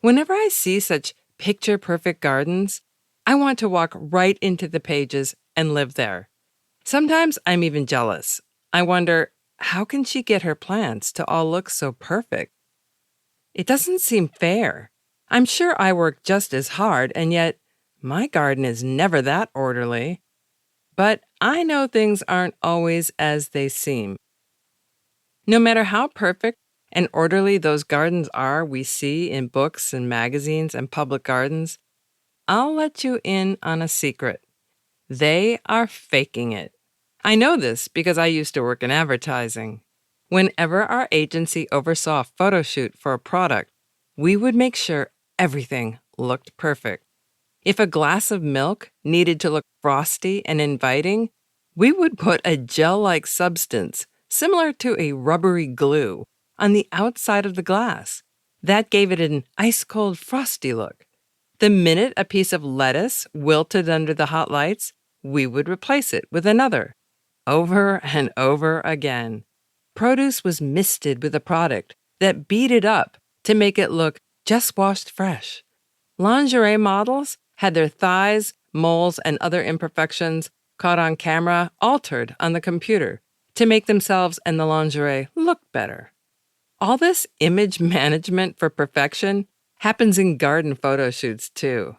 Whenever I see such picture-perfect gardens, I want to walk right into the pages and live there. Sometimes I'm even jealous. I wonder, how can she get her plants to all look so perfect? It doesn't seem fair. I'm sure I work just as hard, and yet my garden is never that orderly. But I know things aren't always as they seem. No matter how perfect and orderly those gardens are we see in books and magazines and public gardens, I'll let you in on a secret. They are faking it. I know this because I used to work in advertising. Whenever our agency oversaw a photo shoot for a product, we would make sure everything looked perfect. If a glass of milk needed to look frosty and inviting, we would put a gel-like substance, similar to a rubbery glue, on the outside of the glass. That gave it an ice-cold frosty look. The minute a piece of lettuce wilted under the hot lights, we would replace it with another. Over and over again. Produce was misted with a product that beat it up to make it look just washed fresh. Lingerie models had their thighs, moles, and other imperfections caught on camera altered on the computer to make themselves and the lingerie look better. All this image management for perfection happens in garden photo shoots too.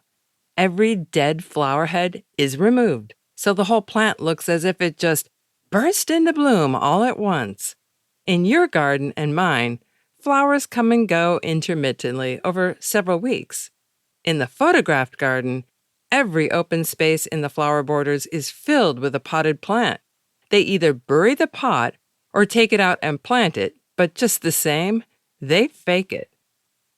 Every dead flower head is removed, so the whole plant looks as if it just burst into bloom all at once. In your garden and mine, flowers come and go intermittently over several weeks. In the photographed garden, every open space in the flower borders is filled with a potted plant. They either bury the pot or take it out and plant it, but just the same, they fake it.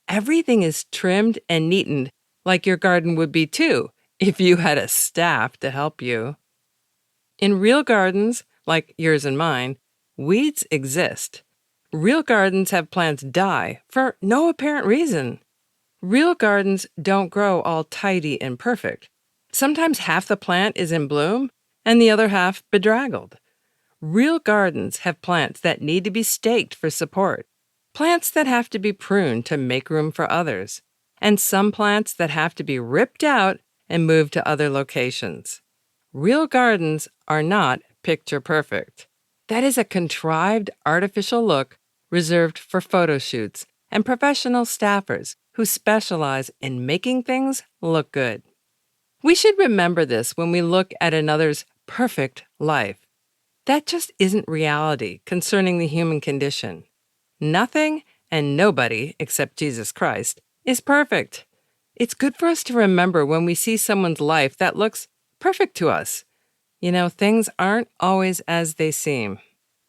Everything is trimmed and neatened like your garden would be too, if you had a staff to help you. In real gardens, like yours and mine, weeds exist. Real gardens have plants die for no apparent reason. Real gardens don't grow all tidy and perfect. Sometimes half the plant is in bloom and the other half bedraggled. Real gardens have plants that need to be staked for support, plants that have to be pruned to make room for others, and some plants that have to be ripped out and moved to other locations. Real gardens are not picture perfect. That is a contrived artificial look reserved for photo shoots and professional staffers who specialize in making things look good. We should remember this when we look at another's perfect life. That just isn't reality concerning the human condition. Nothing and nobody, except Jesus Christ, is perfect. It's good for us to remember when we see someone's life that looks perfect to us. Things aren't always as they seem.